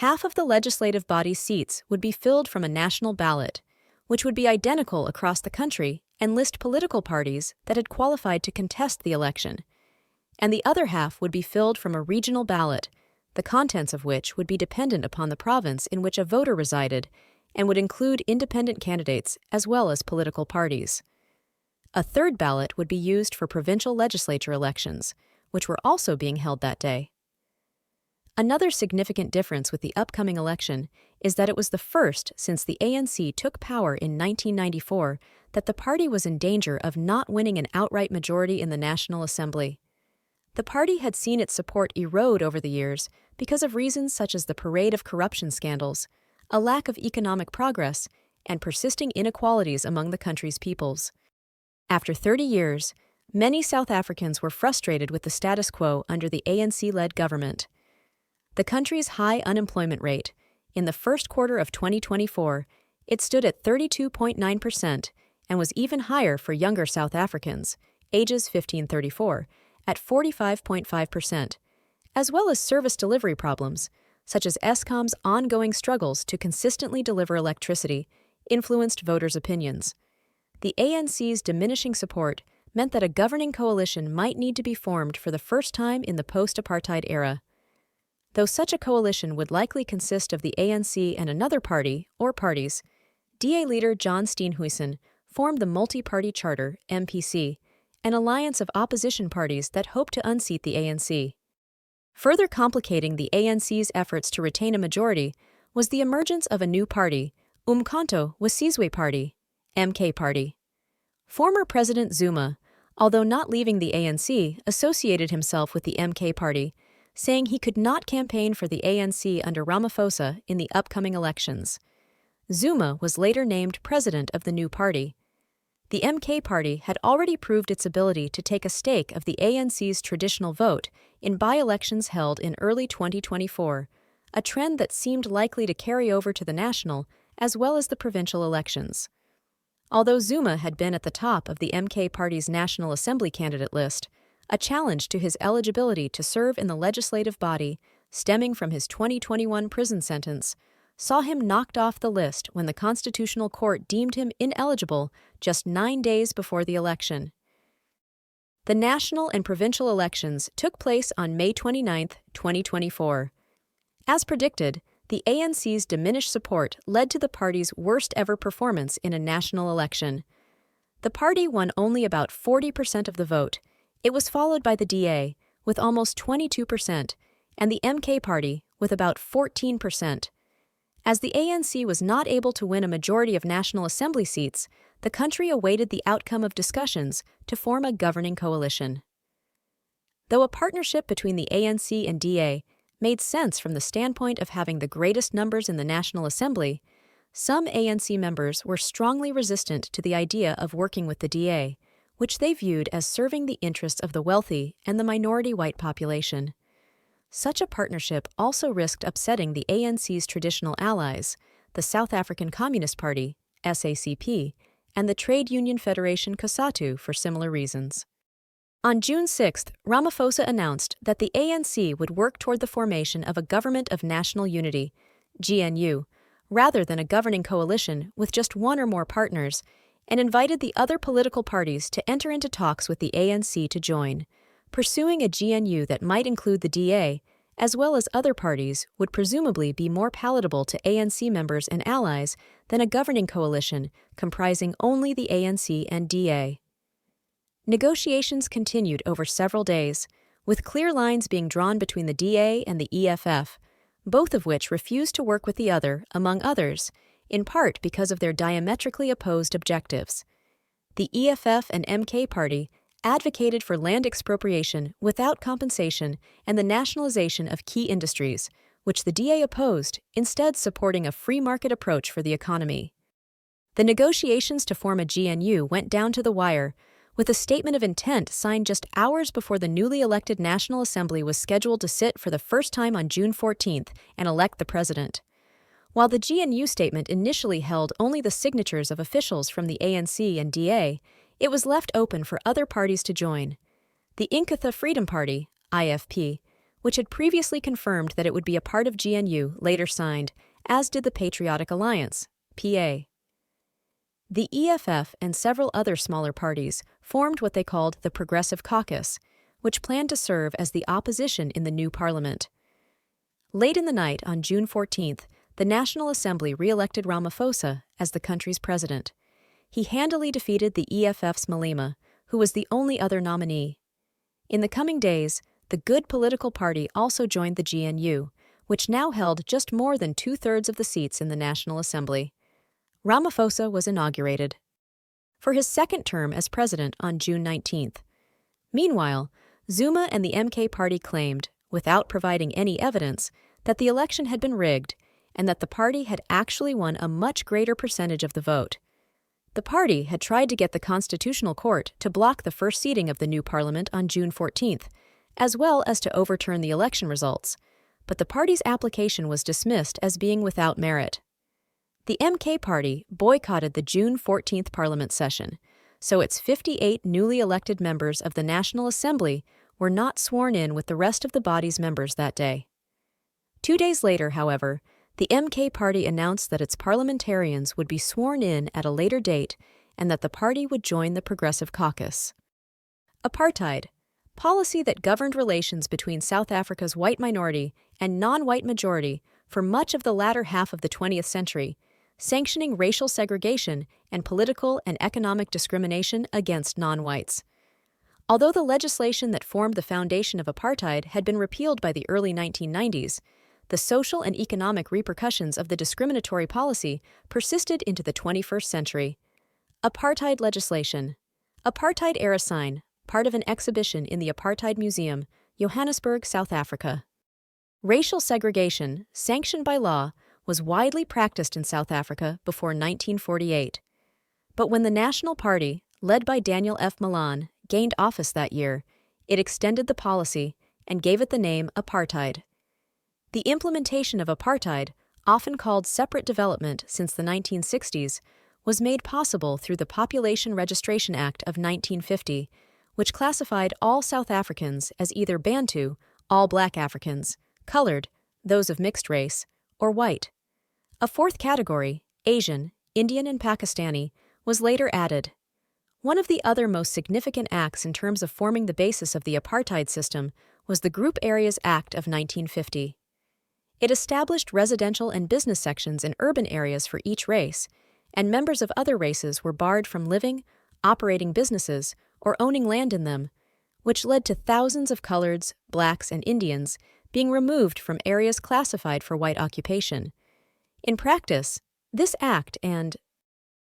half of the legislative body's seats would be filled from a national ballot, which would be identical across the country and list political parties that had qualified to contest the election, and the other half would be filled from a regional ballot, the contents of which would be dependent upon the province in which a voter resided and would include independent candidates as well as political parties. A third ballot would be used for provincial legislature elections, which were also being held that day. Another significant difference with the upcoming election is that it was the first since the ANC took power in 1994 that the party was in danger of not winning an outright majority in the National Assembly. The party had seen its support erode over the years because of reasons such as the parade of corruption scandals, a lack of economic progress, and persisting inequalities among the country's peoples. After 30 years, many South Africans were frustrated with the status quo under the ANC-led government. The country's high unemployment rate, in the first quarter of 2024, it stood at 32.9% and was even higher for younger South Africans, ages 15-34, at 45.5%, as well as service delivery problems, such as Eskom's ongoing struggles to consistently deliver electricity, influenced voters' opinions. The ANC's diminishing support meant that a governing coalition might need to be formed for the first time in the post-apartheid era. Though such a coalition would likely consist of the ANC and another party, or parties, DA leader John Steenhuisen formed the Multi-Party Charter, MPC, an alliance of opposition parties that hoped to unseat the ANC. Further complicating the ANC's efforts to retain a majority was the emergence of a new party, Umkhonto weSizwe Party, MK Party. Former President Zuma, although not leaving the ANC, associated himself with the MK Party, saying he could not campaign for the ANC under Ramaphosa in the upcoming elections. Zuma was later named president of the new party. The MK Party had already proved its ability to take a stake of the ANC's traditional vote in by-elections held in early 2024, a trend that seemed likely to carry over to the national as well as the provincial elections. Although Zuma had been at the top of the MK Party's National Assembly candidate list, a challenge to his eligibility to serve in the legislative body, stemming from his 2021 prison sentence, saw him knocked off the list when the Constitutional Court deemed him ineligible just 9 days before the election. The national and provincial elections took place on May 29, 2024. As predicted, the ANC's diminished support led to the party's worst-ever performance in a national election. The party won only about 40% of the vote. It was followed by the DA, with almost 22%, and the MK Party, with about 14%. As the ANC was not able to win a majority of National Assembly seats, the country awaited the outcome of discussions to form a governing coalition. Though a partnership between the ANC and DA made sense from the standpoint of having the greatest numbers in the National Assembly, some ANC members were strongly resistant to the idea of working with the DA, which they viewed as serving the interests of the wealthy and the minority white population. Such a partnership also risked upsetting the ANC's traditional allies, the South African Communist Party, SACP, and the Trade Union Federation COSATU for similar reasons. On June 6, Ramaphosa announced that the ANC would work toward the formation of a Government of National Unity, GNU, rather than a governing coalition with just one or more partners, and invited the other political parties to enter into talks with the ANC to join. Pursuing a GNU that might include the DA, as well as other parties, would presumably be more palatable to ANC members and allies than a governing coalition comprising only the ANC and DA. Negotiations continued over several days, with clear lines being drawn between the DA and the EFF, both of which refused to work with the other, among others, in part because of their diametrically opposed objectives. The EFF and MK Party advocated for land expropriation without compensation and the nationalization of key industries, which the DA opposed, instead supporting a free market approach for the economy. The negotiations to form a GNU went down to the wire, with a statement of intent signed just hours before the newly elected National Assembly was scheduled to sit for the first time on June 14th and elect the president. While the GNU statement initially held only the signatures of officials from the ANC and DA, it was left open for other parties to join. The Inkatha Freedom Party, IFP, which had previously confirmed that it would be a part of GNU, later signed, as did the Patriotic Alliance, PA. The EFF and several other smaller parties formed what they called the Progressive Caucus, which planned to serve as the opposition in the new parliament. Late in the night on June 14th, the National Assembly re-elected Ramaphosa as the country's president. He handily defeated the EFF's Malema, who was the only other nominee. In the coming days, the Good political party also joined the GNU, which now held just more than two-thirds of the seats in the National Assembly. Ramaphosa was inaugurated for his second term as president on June 19th. Meanwhile, Zuma and the MK party claimed, without providing any evidence, that the election had been rigged and that the party had actually won a much greater percentage of the vote. The party had tried to get the Constitutional Court to block the first seating of the new parliament on June 14th, as well as to overturn the election results, but the party's application was dismissed as being without merit. The MK party boycotted the June 14th parliament session, so its 58 newly elected members of the National Assembly were not sworn in with the rest of the body's members that day. 2 days later, however, the MK party announced that its parliamentarians would be sworn in at a later date and that the party would join the Progressive Caucus. Apartheid, policy that governed relations between South Africa's white minority and non-white majority for much of the latter half of the 20th century, sanctioning racial segregation and political and economic discrimination against non-whites. Although the legislation that formed the foundation of apartheid had been repealed by the early 1990s, the social and economic repercussions of the discriminatory policy persisted into the 21st century. Apartheid legislation. Apartheid-era sign, part of an exhibition in the Apartheid Museum, Johannesburg, South Africa. Racial segregation, sanctioned by law, was widely practiced in South Africa before 1948. But when the National Party, led by Daniel F. Malan, gained office that year, it extended the policy and gave it the name apartheid. The implementation of apartheid, often called separate development since the 1960s, was made possible through the Population Registration Act of 1950, which classified all South Africans as either Bantu, all black Africans, colored, those of mixed race, or white. A fourth category, Asian, Indian, and Pakistani, was later added. One of the other most significant acts in terms of forming the basis of the apartheid system was the Group Areas Act of 1950. It established residential and business sections in urban areas for each race, and members of other races were barred from living, operating businesses, or owning land in them, which led to thousands of coloreds, blacks, and Indians being removed from areas classified for white occupation. In practice, this act and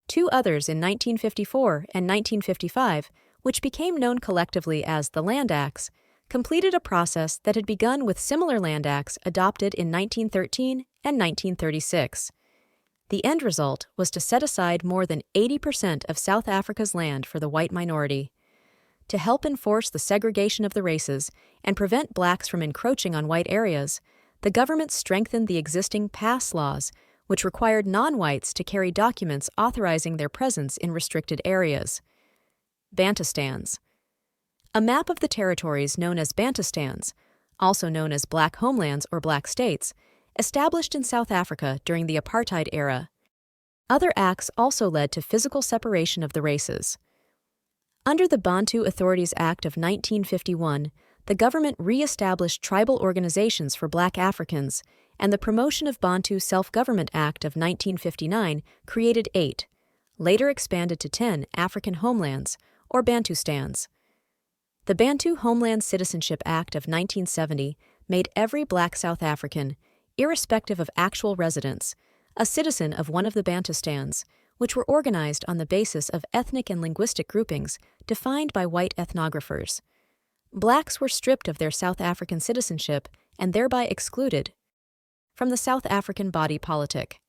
two others in 1954 and 1955, which became known collectively as the Land Acts, completed a process that had begun with similar land acts adopted in 1913 and 1936. The end result was to set aside more than 80% of South Africa's land for the white minority. To help enforce the segregation of the races and prevent blacks from encroaching on white areas, the government strengthened the existing pass laws, which required non-whites to carry documents authorizing their presence in restricted areas. Bantustans. A map of the territories known as Bantustans, also known as Black Homelands or Black States, established in South Africa during the apartheid era. Other acts also led to physical separation of the races. Under the Bantu Authorities Act of 1951, the government re-established tribal organizations for black Africans, and the Promotion of Bantu Self-Government Act of 1959 created 8, later expanded to 10 African homelands, or Bantustans. The Bantu Homeland Citizenship Act of 1970 made every black South African, irrespective of actual residence, a citizen of one of the Bantustans, which were organized on the basis of ethnic and linguistic groupings defined by white ethnographers. Blacks were stripped of their South African citizenship and thereby excluded from the South African body politic.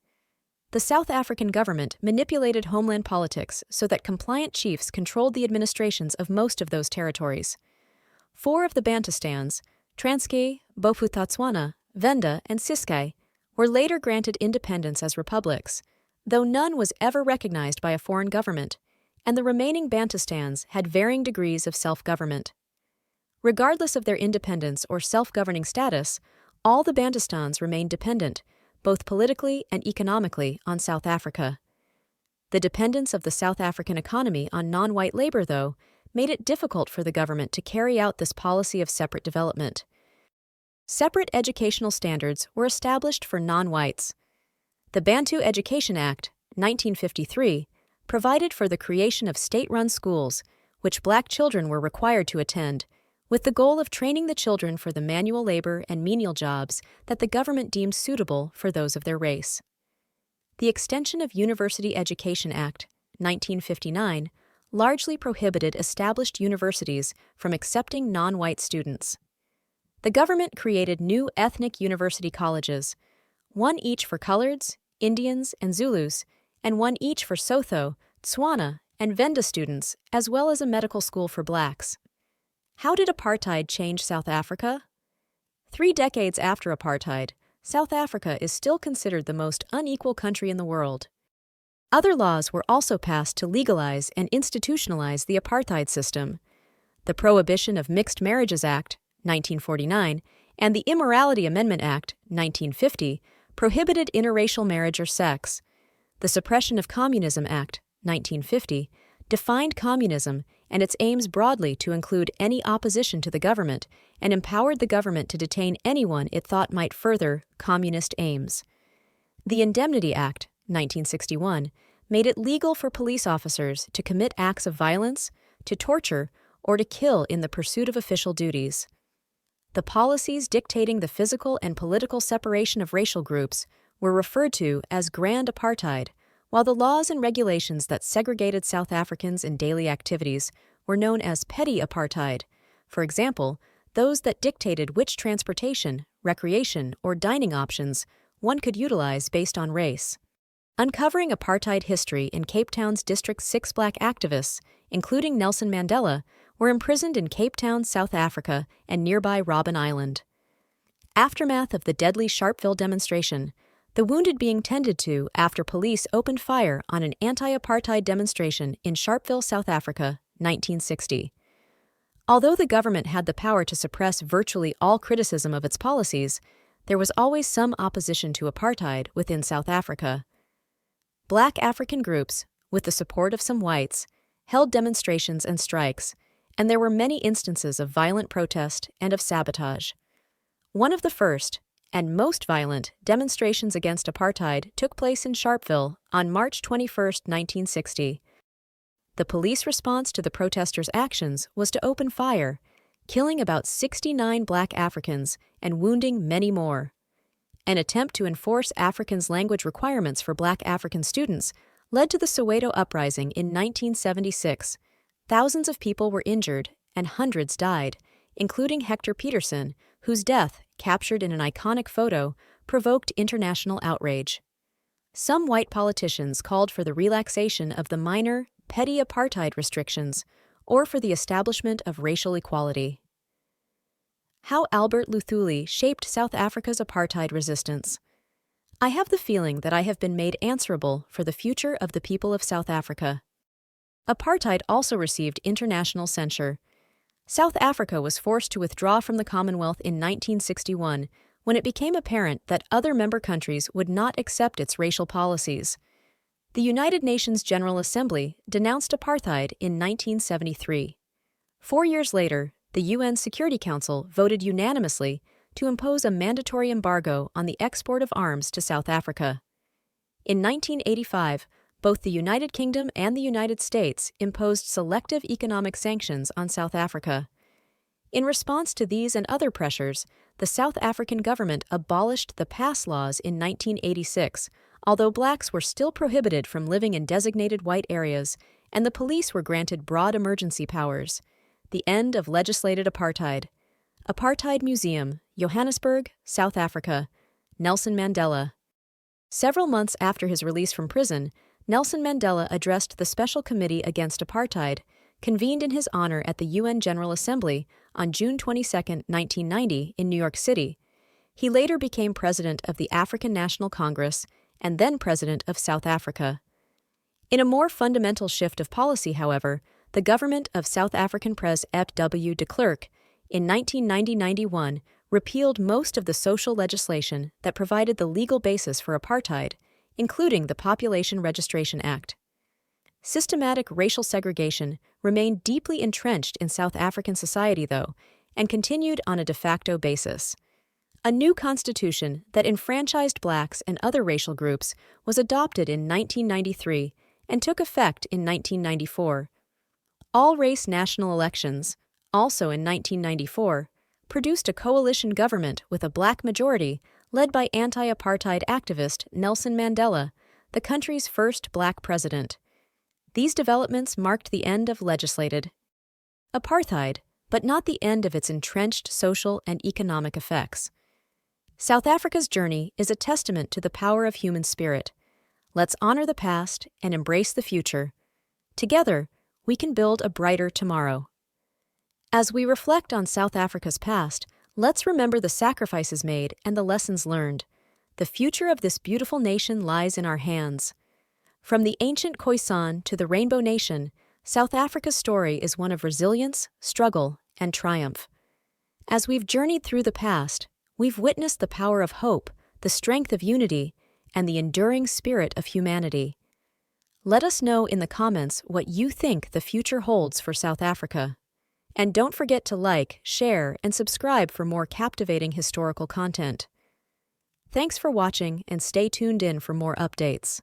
The South African government manipulated homeland politics so that compliant chiefs controlled the administrations of most of those territories. 4 of the Bantustans, Transkei, Bophuthatswana, Venda, and Ciskei, were later granted independence as republics, though none was ever recognized by a foreign government, and the remaining Bantustans had varying degrees of self-government. Regardless of their independence or self-governing status, all the Bantustans remained dependent, both politically and economically, on South Africa. The dependence of the South African economy on non-white labor, though, made it difficult for the government to carry out this policy of separate development. Separate educational standards were established for non-whites. The Bantu Education Act, 1953, provided for the creation of state-run schools, which black children were required to attend, with the goal of training the children for the manual labor and menial jobs that the government deemed suitable for those of their race. The Extension of University Education Act, 1959, largely prohibited established universities from accepting non-white students. The government created new ethnic university colleges, one each for Coloreds, Indians, and Zulus, and one each for Sotho, Tswana, and Venda students, as well as a medical school for blacks. How did apartheid change South Africa? 3 decades after apartheid, South Africa is still considered the most unequal country in the world. Other laws were also passed to legalize and institutionalize the apartheid system. The Prohibition of Mixed Marriages Act, 1949, and the Immorality Amendment Act, 1950, prohibited interracial marriage or sex. The Suppression of Communism Act, 1950, defined communism and its aims broadly to include any opposition to the government and empowered the government to detain anyone it thought might further communist aims. The Indemnity Act, 1961, made it legal for police officers to commit acts of violence, to torture, or to kill in the pursuit of official duties. The policies dictating the physical and political separation of racial groups were referred to as Grand Apartheid, while the laws and regulations that segregated South Africans in daily activities were known as Petty Apartheid. For example, those that dictated which transportation, recreation, or dining options one could utilize based on race. Uncovering apartheid history in Cape Town's District 6 black activists, including Nelson Mandela, were imprisoned in Cape Town, South Africa, and nearby Robben Island. Aftermath of the deadly Sharpeville demonstration, the wounded being tended to after police opened fire on an anti-apartheid demonstration in Sharpeville, South Africa, 1960. Although the government had the power to suppress virtually all criticism of its policies, there was always some opposition to apartheid within South Africa. Black African groups, with the support of some whites, held demonstrations and strikes, and there were many instances of violent protest and of sabotage. One of the first, and most violent, demonstrations against apartheid took place in Sharpeville on March 21, 1960. The police response to the protesters' actions was to open fire, killing about 69 black Africans and wounding many more. An attempt to enforce Afrikaans language requirements for black African students led to the Soweto Uprising in 1976. Thousands of people were injured and hundreds died, including Hector Peterson, whose death, captured in an iconic photo, provoked international outrage. Some white politicians called for the relaxation of the minor, petty apartheid restrictions or for the establishment of racial equality. How Albert Luthuli shaped South Africa's apartheid resistance. I have the feeling that I have been made answerable for the future of the people of South Africa. Apartheid also received international censure. South Africa was forced to withdraw from the Commonwealth in 1961 when it became apparent that other member countries would not accept its racial policies. The United Nations General Assembly denounced apartheid in 1973. 4 years later, the UN Security Council voted unanimously to impose a mandatory embargo on the export of arms to South Africa. In 1985, both the United Kingdom and the United States imposed selective economic sanctions on South Africa. In response to these and other pressures, the South African government abolished the pass laws in 1986, although blacks were still prohibited from living in designated white areas, and the police were granted broad emergency powers. The end of legislated apartheid. Apartheid Museum, Johannesburg, South Africa. Nelson Mandela. Several months after his release from prison, Nelson Mandela addressed the Special Committee Against Apartheid, convened in his honor at the UN General Assembly on June 22, 1990, in New York City. He later became president of the African National Congress and then president of South Africa. In a more fundamental shift of policy, however, the government of South African Pres. W. de Klerk in 1990-91 repealed most of the social legislation that provided the legal basis for apartheid, including the Population Registration Act. Systematic racial segregation remained deeply entrenched in South African society, though, and continued on a de facto basis. A new constitution that enfranchised blacks and other racial groups was adopted in 1993 and took effect in 1994. All-race national elections, also in 1994, produced a coalition government with a black majority led by anti-apartheid activist Nelson Mandela, the country's first black president. These developments marked the end of legislated apartheid, but not the end of its entrenched social and economic effects. South Africa's journey is a testament to the power of human spirit. Let's honor the past and embrace the future. Together, we can build a brighter tomorrow. As we reflect on South Africa's past, let's remember the sacrifices made and the lessons learned. The future of this beautiful nation lies in our hands. From the ancient Khoisan to the Rainbow Nation, South Africa's story is one of resilience, struggle, and triumph. As we've journeyed through the past, we've witnessed the power of hope, the strength of unity, and the enduring spirit of humanity. Let us know in the comments what you think the future holds for South Africa. And don't forget to like, share, and subscribe for more captivating historical content. Thanks for watching, and stay tuned in for more updates.